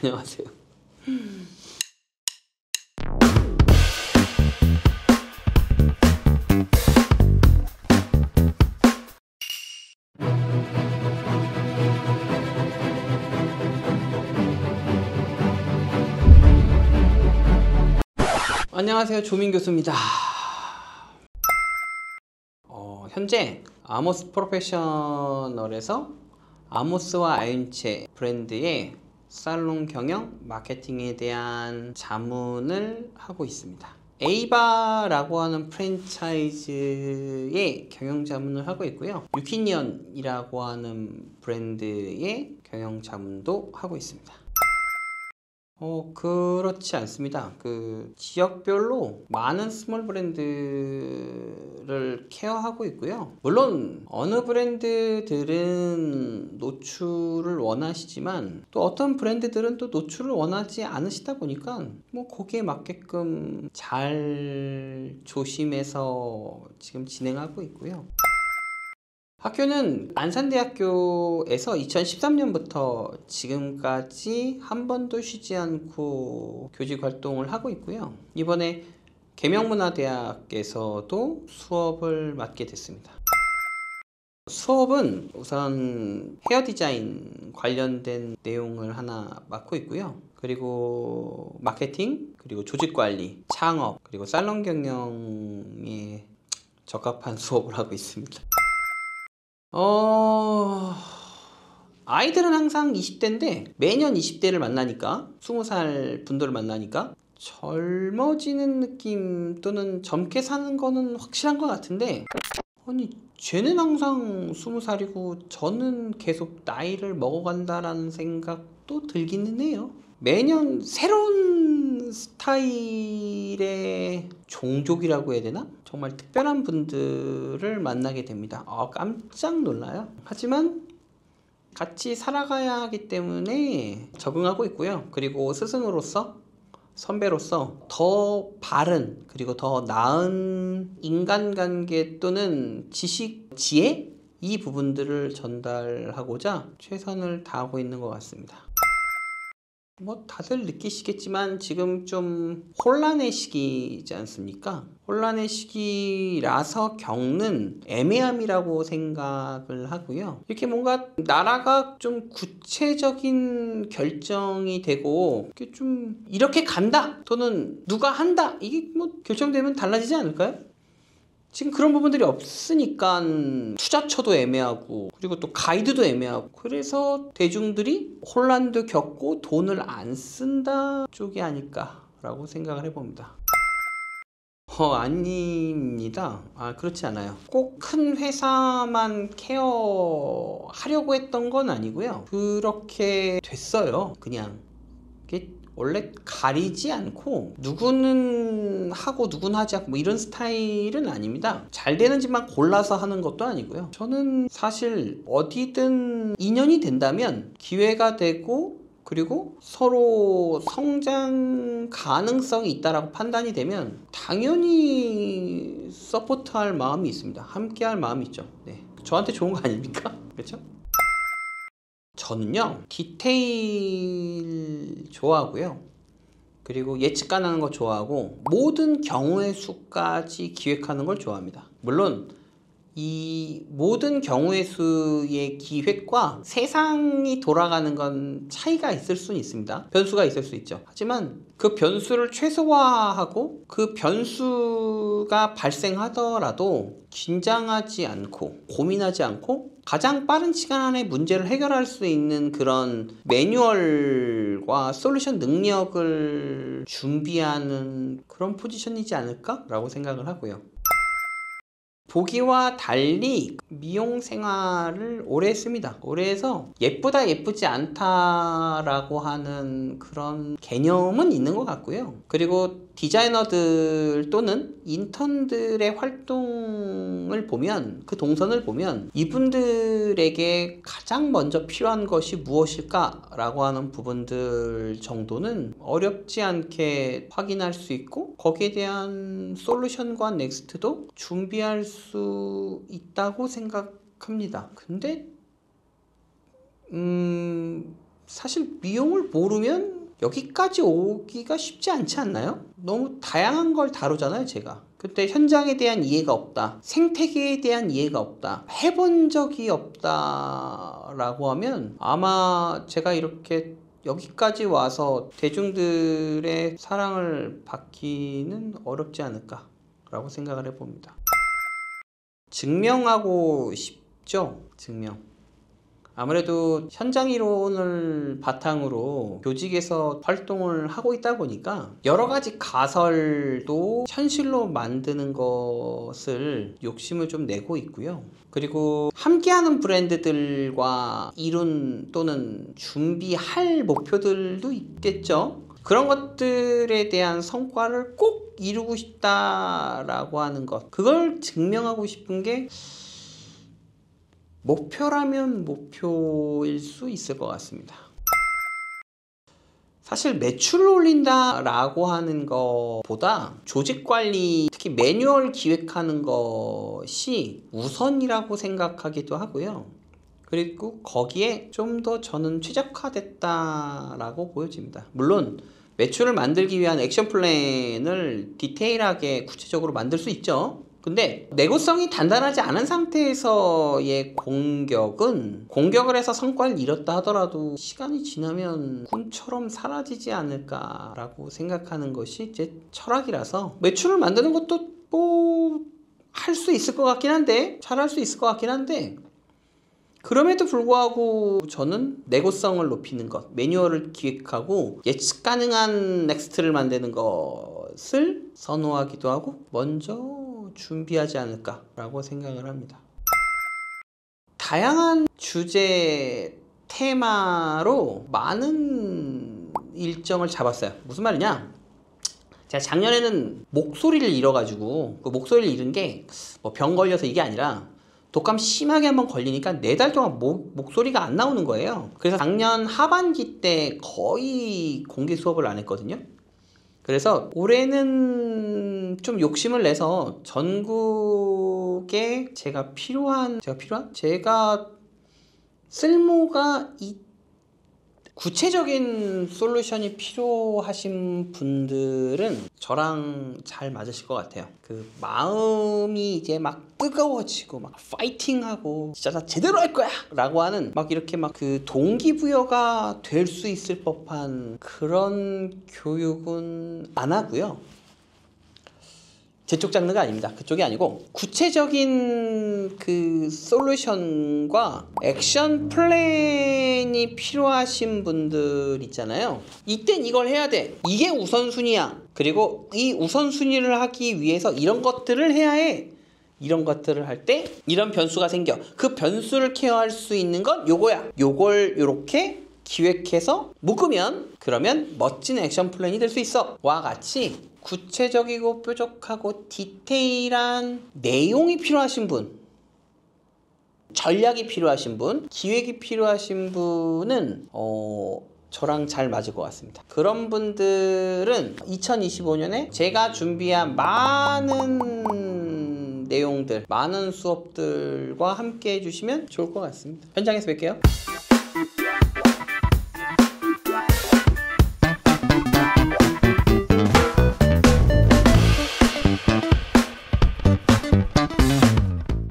안녕하세요. 안녕하세요. 조민 교수입니다. 현재 아모스 프로페셔널에서 아모스와 아윤체 브랜드의 살롱 경영 마케팅에 대한 자문을 하고 있습니다. 에이바라고 하는 프랜차이즈의 경영 자문을 하고 있고요. 유키니언이라고 하는 브랜드의 경영 자문도 하고 있습니다. 그렇지 않습니다. 지역별로 많은 스몰 브랜드를 케어하고 있고요. 물론 어느 브랜드들은 노출을 원하시지만 또 어떤 브랜드들은 또 노출을 원하지 않으시다 보니까 거기에 맞게끔 잘 조심해서 지금 진행하고 있고요. 학교는 안산대학교에서 2013년부터 지금까지 한 번도 쉬지 않고 교직 활동을 하고 있고요. 이번에 계명문화대학에서도 수업을 맡게 됐습니다. 수업은 우선 헤어 디자인 관련된 내용을 하나 맡고 있고요. 그리고 마케팅, 그리고 조직관리, 창업, 그리고 살롱 경영에 적합한 수업을 하고 있습니다. 아이들은 항상 20대인데 매년 20대를 만나니까 20살 분들을 만나니까 젊어지는 느낌 또는 젊게 사는 거는 확실한 것 같은데 아니 쟤는 항상 20살이고 저는 계속 나이를 먹어간다라는 생각도 들기는 해요. 매년 새로운 스타일의 종족이라고 해야 되나? 정말 특별한 분들을 만나게 됩니다. 깜짝 놀라요. 하지만 같이 살아가야 하기 때문에 적응하고 있고요. 그리고 스승으로서, 선배로서 더 바른 그리고 더 나은 인간관계 또는 지식, 지혜? 이 부분들을 전달하고자 최선을 다하고 있는 것 같습니다. 다들 느끼시겠지만 지금 좀 혼란의 시기이지 않습니까? 혼란의 시기라서 겪는 애매함이라고 생각을 하고요. 이렇게 뭔가 나라가 좀 구체적인 결정이 되고 이렇게 간다 또는 누가 한다 이게 결정되면 달라지지 않을까요? 지금 그런 부분들이 없으니까 투자처도 애매하고 그리고 또 가이드도 애매하고 그래서 대중들이 혼란도 겪고 돈을 안 쓴다 쪽이 아닐까라고 생각을 해봅니다. 아닙니다. 그렇지 않아요. 꼭 큰 회사만 케어하려고 했던 건 아니고요. 그렇게 됐어요. 그냥 원래 가리지 않고 누구는 하고 누구는 하지 않고 이런 스타일은 아닙니다. 잘 되는 집만 골라서 하는 것도 아니고요. 저는 사실 어디든 인연이 된다면 기회가 되고 그리고 서로 성장 가능성이 있다라고 판단이 되면 당연히 서포트할 마음이 있습니다. 함께할 마음이 있죠. 네. 저한테 좋은 거 아닙니까? 그렇죠? 저는요 디테일 좋아하고요. 그리고 예측 가능한 거 좋아하고 모든 경우의 수까지 기획하는 걸 좋아합니다. 물론 이 모든 경우의 수의 기획과 세상이 돌아가는 건 차이가 있을 수는 있습니다. 변수가 있을 수 있죠. 하지만 그 변수를 최소화하고 그 변수가 발생하더라도 긴장하지 않고 고민하지 않고 가장 빠른 시간 안에 문제를 해결할 수 있는 그런 매뉴얼과 솔루션 능력을 준비하는 그런 포지션이지 않을까라고 생각을 하고요. 보기와 달리 미용 생활을 오래 했습니다. 오래 해서 예쁘다 예쁘지 않다라고 하는 그런 개념은 있는 것 같고요. 그리고 디자이너들 또는 인턴들의 활동을 보면 그 동선을 보면 이분들에게 가장 먼저 필요한 것이 무엇일까라고 하는 부분들 정도는 어렵지 않게 확인할 수 있고 거기에 대한 솔루션과 넥스트도 준비할 수 있다고 생각합니다. 근데 사실 미용을 모르면 여기까지 오기가 쉽지 않지 않나요? 너무 다양한 걸 다루잖아요, 제가. 그때 현장에 대한 이해가 없다, 생태계에 대한 이해가 없다, 해본 적이 없다 라고 하면 아마 제가 이렇게 여기까지 와서 대중들의 사랑을 받기는 어렵지 않을까 라고 생각을 해봅니다. 증명하고 싶죠? 증명. 아무래도 현장 이론을 바탕으로 교직에서 활동을 하고 있다 보니까 여러 가지 가설도 현실로 만드는 것을 욕심을 좀 내고 있고요. 그리고 함께하는 브랜드들과 이룬 또는 준비할 목표들도 있겠죠. 그런 것들에 대한 성과를 꼭 이루고 싶다라고 하는 것, 그걸 증명하고 싶은 게 목표라면 목표일 수 있을 것 같습니다. 사실 매출을 올린다라고 하는 것보다 조직 관리, 특히 매뉴얼 기획하는 것이 우선이라고 생각하기도 하고요. 그리고 거기에 좀 더 저는 최적화됐다라고 보여집니다. 물론 매출을 만들기 위한 액션 플랜을 디테일하게 구체적으로 만들 수 있죠. 근데 내구성이 단단하지 않은 상태에서의 공격을 해서 성과를 이뤘다 하더라도 시간이 지나면 꿈처럼 사라지지 않을까라고 생각하는 것이 제 철학이라서 매출을 만드는 것도 뭐 할 수 있을 것 같긴 한데, 잘할 수 있을 것 같긴 한데, 그럼에도 불구하고 저는 내구성을 높이는 것, 매뉴얼을 기획하고 예측 가능한 넥스트를 만드는 것을 선호하기도 하고 먼저 준비하지 않을까라고 생각을 합니다. 다양한 주제 테마로 많은 일정을 잡았어요. 무슨 말이냐? 제가 작년에는 목소리를 잃어가지고, 그 목소리를 잃은 게 뭐 병 걸려서 이게 아니라 독감 심하게 한번 걸리니까 4달 동안 목소리가 안 나오는 거예요. 그래서 작년 하반기 때 거의 공개 수업을 안 했거든요. 그래서 올해는 좀 욕심을 내서 전국에 제가 쓸모가 구체적인 솔루션이 필요하신 분들은 저랑 잘 맞으실 것 같아요. 그 마음이 이제 막 뜨거워지고 막 파이팅하고 진짜 나 제대로 할 거야 라고 하는 막 이렇게 막 그 동기부여가 될 수 있을 법한 그런 교육은 안 하고요. 제 쪽 장르가 아닙니다. 그쪽이 아니고 구체적인 그 솔루션과 액션 플랜이 필요하신 분들 있잖아요. 이땐 이걸 해야 돼. 이게 우선순위야. 그리고 이 우선순위를 하기 위해서 이런 것들을 해야 해. 이런 것들을 할 때 이런 변수가 생겨. 그 변수를 케어할 수 있는 건 요거야. 요걸 요렇게 기획해서 묶으면 그러면 멋진 액션 플랜이 될 수 있어. 와 같이 구체적이고 뾰족하고 디테일한 내용이 필요하신 분, 전략이 필요하신 분, 기획이 필요하신 분은 저랑 잘 맞을 것 같습니다. 그런 분들은 2025년에 제가 준비한 많은 내용들, 많은 수업들과 함께 해주시면 좋을 것 같습니다. 현장에서 뵐게요.